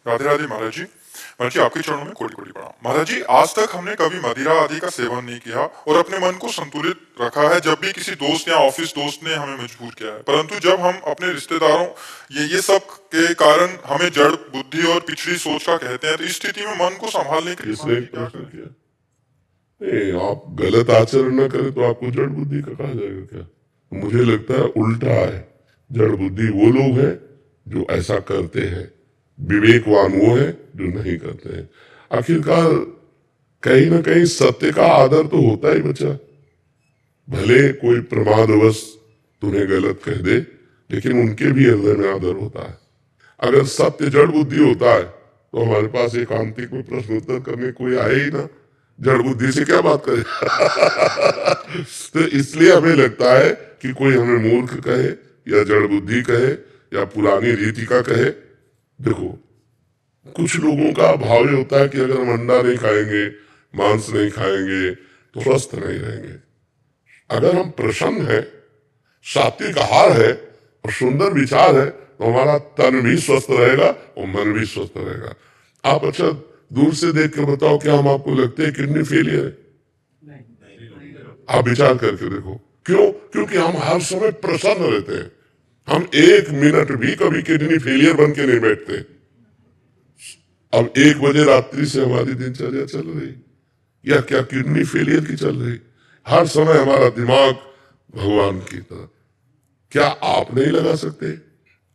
राधे राधे महाराज जी। महाराज जी, आपके चरणों में कोटि कोटि प्रणाम। महाराज जी, आज तक हमने कभी मदिरा आदि का सेवन नहीं किया और अपने मन को संतुलित रखा है जब भी किसी दोस्त या ऑफिस दोस्त ने हमें मजबूर किया है। परंतु जब हम अपने रिश्तेदारों ये सब के कारण हमें जड़ बुद्धि और पिछड़ी सोच का कहते हैं, तो इस स्थिति में मन को संभालने के लिए इसने एक प्रश्न किया, नहीं आप गलत आचरण न करें तो आपको जड़ बुद्धि का कहा जाएगा क्या? मुझे लगता है उल्टा है। जड़ बुद्धि वो लोग हैं जो ऐसा करते हैं, विवेकवान वो है जो नहीं करते हैं। आखिरकार कहीं ना कहीं सत्य का आदर तो होता ही बचा। भले कोई प्रमादवश तुम्हें गलत कह दे, लेकिन उनके भी हृदय में आदर होता है। अगर सत्य जड़ बुद्धि होता है तो हमारे पास एकांतिक में प्रश्न उत्तर करने कोई आए ही ना, जड़ बुद्धि से क्या बात करे। तो इसलिए हमें लगता है कि कोई हमें मूर्ख कहे या जड़ बुद्धि कहे या पुरानी रीति का कहे। देखो, कुछ लोगों का भाव ये होता है कि अगर हम अंडा नहीं खाएंगे, मांस नहीं खाएंगे तो स्वस्थ नहीं रहेंगे। अगर हम प्रसन्न है, सात्विक आहार है और सुंदर विचार है तो हमारा तन भी स्वस्थ रहेगा और मन भी स्वस्थ रहेगा। आप अच्छा दूर से देख के बताओ, क्या हम आपको लगते हैं किडनी फेलियर है? आप विचार करके देखो। क्यों? क्योंकि हम हर समय प्रसन्न रहते हैं। हम एक मिनट भी कभी किडनी फेलियर बन के नहीं बैठते। अब 1 बजे रात्रि से हमारी दिनचर्या चल रही, या क्या किडनी फेलियर की चल रही? हर समय हमारा दिमाग भगवान की तरफ। क्या आप नहीं लगा सकते?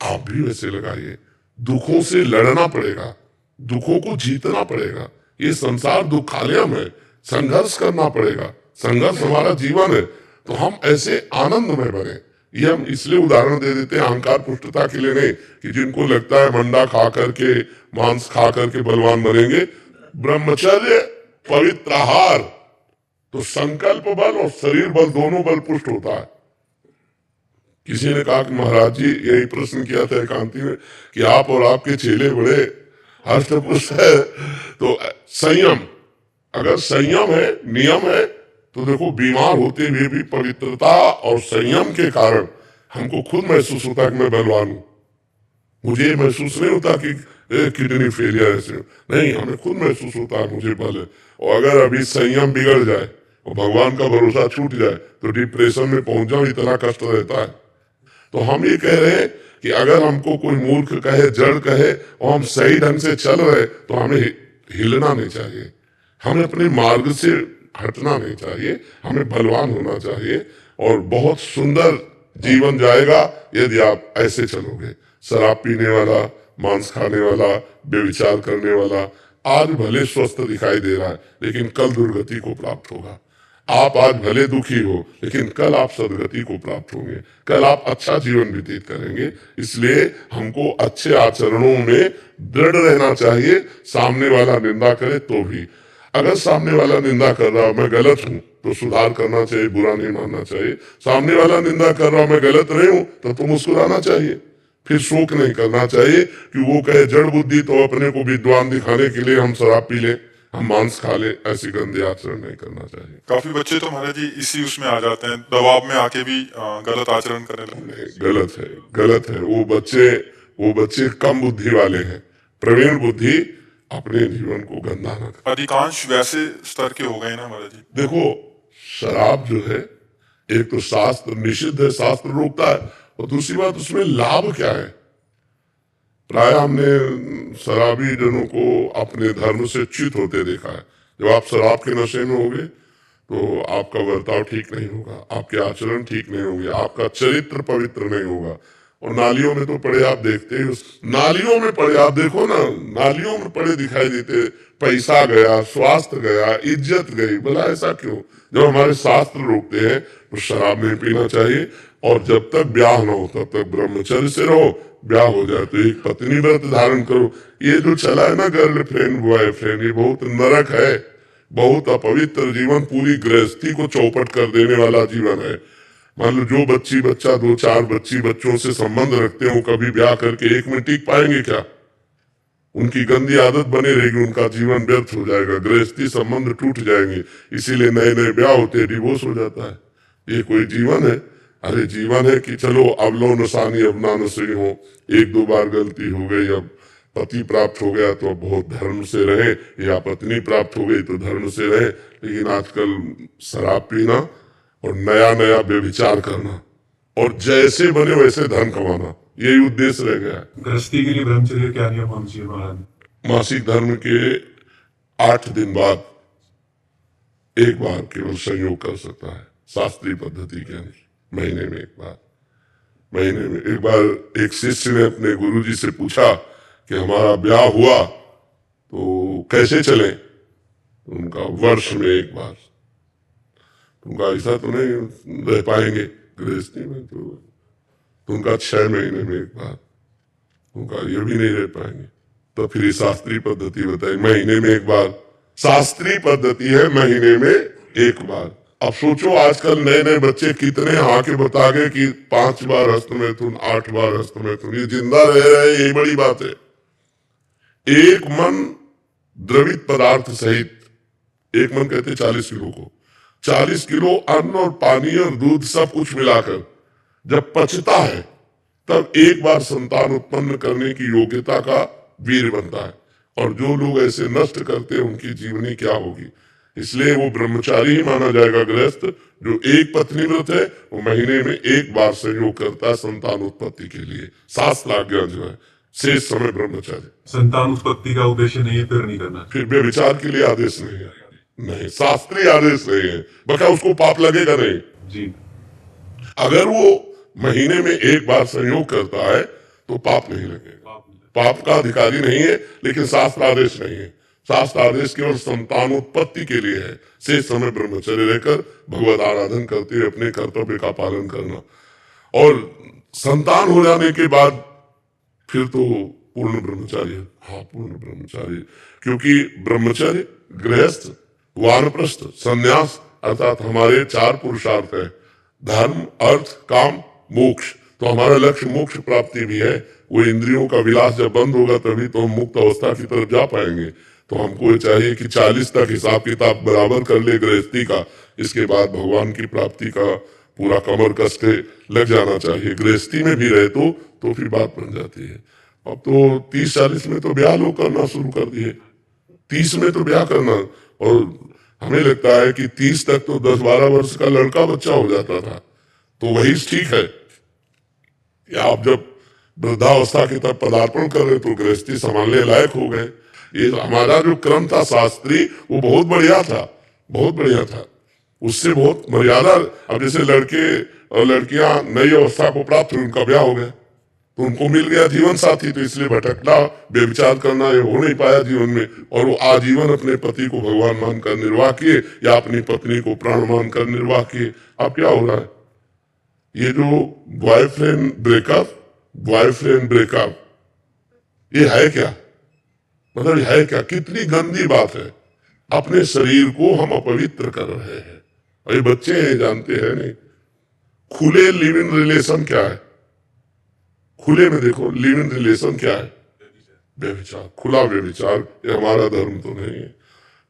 आप भी वैसे लगाइए। दुखों से लड़ना पड़ेगा, दुखों को जीतना पड़ेगा। ये संसार दुखालयम है, संघर्ष करना पड़ेगा। संघर्ष हमारा जीवन है, तो हम ऐसे आनंद में बने। ये हम इसलिए उदाहरण दे देते हैं अहंकार पुष्टता के लिए नहीं, कि जिनको लगता है मंडा खा करके, मांस खा करके बलवान बनेंगे। ब्रह्मचर्य, पवित्र आहार, तो संकल्प बल और शरीर बल दोनों बल पुष्ट होता है। किसी ने कहा कि महाराज जी, यही प्रश्न किया था एकांती में, कि आप और आपके चेले बड़े हष्टपुष्ट है, तो संयम, अगर संयम है, नियम है, तो देखो बीमार होते हुए भी पवित्रता और संयम के कारण हमको खुद महसूस होता है कि मैं बलवान हूं। मुझे महसूस नहीं होता कि किडनी फेलियर ऐसे नहीं, हमें खुद महसूस होता है मुझे बल है। और अगर अभी संयम बिगड़ जाए और भगवान का भरोसा छूट जाए तो डिप्रेशन में पहुंच जाओ, इतना कष्ट रहता है। तो हम ये कह रहे हैं कि अगर हमको कोई मूर्ख कहे, जड़ कहे, और हम सही ढंग से चल रहे तो हमें हिलना नहीं चाहिए, हमें अपने मार्ग से हटना नहीं चाहिए, हमें बलवान होना चाहिए। और बहुत सुंदर जीवन जाएगा यदि आप ऐसे चलोगे। शराब पीने वाला, मांस खाने वाला, बेविचार करने वाला आज भले स्वस्थ दिखाई दे रहा है, लेकिन कल दुर्गति को प्राप्त होगा। आप आज भले दुखी हो, लेकिन कल आप सदगति को प्राप्त होंगे, कल आप अच्छा जीवन व्यतीत करेंगे। इसलिए हमको अच्छे आचरणों में दृढ़ रहना चाहिए। सामने वाला निंदा करे तो भी, अगर सामने वाला निंदा कर रहा मैं गलत हूं तो सुधार करना चाहिए, बुरा नहीं मानना चाहिए। सामने वाला निंदा कर रहा मैं गलत नहीं हूं तो मुस्कुराना चाहिए। फिर शोक नहीं करना चाहिए कि वो कहे जड़ बुद्धि, तो अपने को विद्वान दिखाने के लिए हम शराब पी ले, हम मांस खा ले, ऐसी गंदे आचरण नहीं करना चाहिए। काफी बच्चे तो महाराज जी इसी उसमें आ जाते हैं, दबाव में आके भी गलत आचरण करने लगते हैं। गलत है, गलत है। वो बच्चे कम बुद्धि वाले हैं। प्रवीण बुद्धि अपने जीवन को गंदा न करे। अधिकांश वैसे स्तर के हो गए ना महाराज जी। देखो, शराब जो है, एक तो शास्त्र निषिद्ध है, शास्त्र रोकता है, और दूसरी बात उसमें लाभ क्या है? प्राय हमने शराबी जनों को अपने धर्म से च्युत होते देखा है। जब आप शराब के नशे में होगे तो आपका बर्ताव ठीक नहीं होगा, आपके आचरण ठीक नहीं होंगे, आपका चरित्र पवित्र नहीं होगा। और नालियों में तो पड़े आप देखते ही, नालियों में पड़े आप देखो ना, नालियों में पड़े दिखाई देते। पैसा गया, स्वास्थ्य गया, इज्जत गई। भला ऐसा क्यों? जब हमारे शास्त्र रोकते हैं तो शराब नहीं पीना चाहिए, और जब तक ब्याह न हो तब तक ब्रह्मचर्य से रहो। ब्याह हो जाए तो एक पत्नी व्रत धारण करो। ये जो चला है ना गर्लफ्रेंड बॉयफ्रेंड, ये बहुत नरक है, बहुत अपवित्र जीवन, पूरी गृहस्थी को चौपट कर देने वाला जीवन है। मान लो जो बच्ची बच्चा 2-4 बच्ची बच्चों से संबंध रखते हो, कभी ब्याह करके एक में टिक पाएंगे क्या? उनकी गंदी आदत बनी रहेगी, उनका जीवन व्यर्थ हो जाएगा, गृहस्थी संबंध टूट जाएंगे। इसीलिए नए नए ब्याह होते हैं, डिवोर्स हो जाता है। ये कोई जीवन है? अरे जीवन है कि चलो अब लो नसानी अब ना नशे हो, 1-2 बार गलती हो गई, अब पति प्राप्त हो गया तो अब बहुत धर्म से रहे, या पत्नी प्राप्त हो गई तो धर्म से रहे। लेकिन आजकल शराब पीना और नया नया व्यभिचार करना और जैसे बने वैसे धन कमाना, यही उद्देश्य रह गया है। गृहस्थी के लिए ब्रह्मचर्य क्या नियम होना चाहिए महाराज? मासिक धर्म के 8 दिन बाद एक बार केवल संयोग कर सकता है, शास्त्रीय पद्धति के अनुसार। महीने में एक बार एक शिष्य ने अपने गुरुजी से पूछा कि हमारा ब्याह हुआ तो कैसे चले? तो उनका वर्ष में एक बार। उनका ऐसा तो नहीं रह पाएंगे गृहस्थी में, तो उनका 6 महीने में एक बार। उनका ये भी नहीं रह पाएंगे। तो फिर शास्त्रीय पद्धति बताई, महीने में एक बार। शास्त्रीय पद्धति है महीने में एक बार। अब सोचो आजकल नए नए बच्चे कितने आके बता गए कि 5 बार हस्तमैथुन, 8 बार हस्तमैथुन, ये जिंदा रह रहे, यही बड़ी बात है। एक मन द्रवित पदार्थ सहित, एक मन कहते 40 किलो को, 40 किलो अन्न और पानी और दूध सब कुछ मिलाकर जब पचता है तब एक बार संतान उत्पन्न करने की योग्यता का वीर बनता है। और जो लोग ऐसे नष्ट करते हैं उनकी जीवनी क्या होगी? इसलिए वो ब्रह्मचारी ही माना जाएगा। गृहस्थ जो एक पत्नी व्रत है वो महीने में एक बार संयोग करता है संतान उत्पत्ति के लिए। शास्त्र आज्ञा जो है, शेष समय ब्रह्मचारी। संतान उत्पत्ति का उद्देश्य नहीं है, फिर नहीं करना। फिर व्यभिचार के लिए आदेश नहीं है, नहीं शास्त्रीय आदेश नहीं है, बल्कि उसको पाप लगेगा नहीं जी। अगर वो महीने में एक बार संयोग करता है तो पाप नहीं लगेगा, पाप का अधिकारी नहीं है। लेकिन शास्त्र आदेश नहीं है, शास्त्र आदेश केवल संतानोत्पत्ति के लिए है। शेष समय ब्रह्मचर्य रहकर भगवत आराधन करते हुए अपने कर्तव्य का पालन करना, और संतान हो जाने के बाद फिर तो पूर्ण ब्रह्मचार्य। हाँ, पूर्ण ब्रह्मचार्य, क्योंकि ब्रह्मचर्य, गृहस्थ, वानप्रस्थ, संन्यास अर्थात हमारे 4 पुरुषार्थ है, धर्म, अर्थ, काम, मोक्ष। तो हमारा लक्ष्य मोक्ष प्राप्ति भी है। वो इंद्रियों का विलास जब बंद होगा तभी तो हम मुक्त अवस्था की तरफ जा पाएंगे। तो हमको ये चाहिए कि 40 तक हिसाब किताब बराबर कर ले गृहस्थी का, इसके बाद भगवान की प्राप्ति का पूरा कमर कस के लग जाना चाहिए। गृहस्थी में भी रहे तो फिर बात बन जाती है। अब तो 30-40 में तो ब्याह लोग करना शुरू कर दिए, 30 में तो ब्याह करना। और हमें लगता है कि 30 तक तो 10-12 वर्ष का लड़का बच्चा हो जाता था, तो वही ठीक है। या आप जब वृद्धावस्था की तरफ पदार्पण कर रहे तो गृहस्थी संभालने लायक हो गए। ये हमारा जो क्रम था शास्त्री, वो बहुत बढ़िया था, बहुत बढ़िया था। उससे बहुत मर्यादा। अब जैसे लड़के और लड़कियां नई अवस्था को प्राप्त हुई, उनका ब्याह हो गया तो उनको मिल गया जीवन साथी, तो इसलिए भटकना, व्यभिचार करना ये हो नहीं पाया जीवन में। और वो आजीवन अपने पति को भगवान मानकर निर्वाह किए या अपनी पत्नी को प्राण मानकर निर्वाह किए। अब क्या हो रहा है? ये जो बॉयफ्रेंड ब्रेकअप, ये है क्या? मतलब है क्या? कितनी गंदी बात है। अपने शरीर को हम अपवित्र कर रहे हैं। और ये बच्चे हैं, जानते हैं नहीं। खुले लिव इन रिलेशन क्या है? खुले में देखो, लिव इन रिलेशन क्या है? व्यभिचार, खुला व्यभिचार। ये हमारा धर्म तो नहीं है,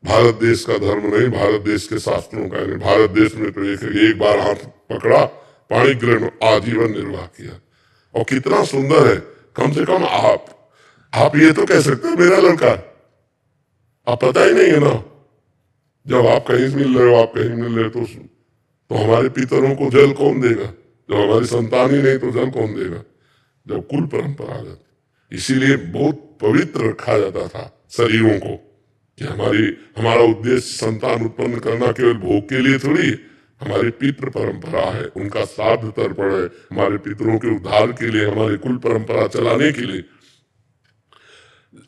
भारत देश का धर्म नहीं, भारत देश के शास्त्रों का नहीं। भारत देश में तो एक बार हाथ पकड़ा, पाणी ग्रहण, आजीवन निर्वाह किया। और कितना सुंदर है। कम से कम आप ये तो कह सकते हैं मेरा लड़का। आप पता ही नहीं है ना, जब आप कहीं मिल रहे हो, आप कहीं मिल रहे तो हमारे पितरों को जल कौन देगा? जब हमारी संतान ही नहीं तो जल कौन देगा? जब कुल परंपरागत। इसीलिए बहुत पवित्र रखा जाता था शरीरों को, कि हमारा उद्देश्य संतान उत्पन्न करना केवल भोग के लिए थोड़ी, हमारी पितृ परंपरा है, उनका श्राद्ध तर्पण है, हमारे पितरों के उद्धार के लिए, हमारी कुल परंपरा चलाने के लिए।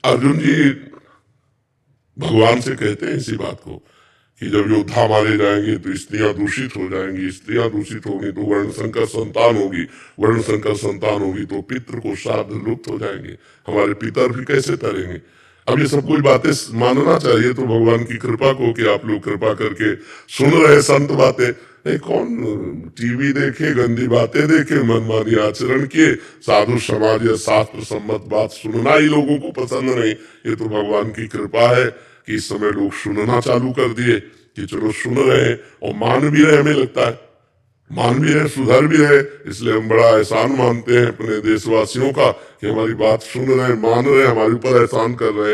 अर्जुन जी भगवान से कहते हैं इसी बात को कि जब योद्धा मारे जाएंगे तो स्त्रियां दूषित हो जाएंगी, स्त्रियां दूषित होंगी तो वर्ण संकर संतान होगी, वर्ण संकर संतान होगी तो पितृ को श्राद्ध लुप्त हो जाएंगे, हमारे पितर भी कैसे तरेंगे। अब ये सब कुछ बातें मानना चाहिए तो भगवान की कृपा को, कि आप लोग कृपा करके सुन रहे संत बातें। नहीं, कौन टीवी देखे, गंदी बातें देखे, मनमानी आचरण किए, साधु समाज या शास्त्र सम्मत बात सुनना ही लोगों को पसंद नहीं। ये तो भगवान की कृपा है कि इस समय लोग सुनना चालू कर दिए, कि चलो सुन रहे हैं और मान भी रहे। हमें लगता है मान भी रहे, सुधर भी रहे, इसलिए हम बड़ा एहसान मानते हैं अपने देशवासियों का कि हमारी बात सुन रहे हैं, मान रहे हैं, हमारे ऊपर एहसान कर रहे हैं।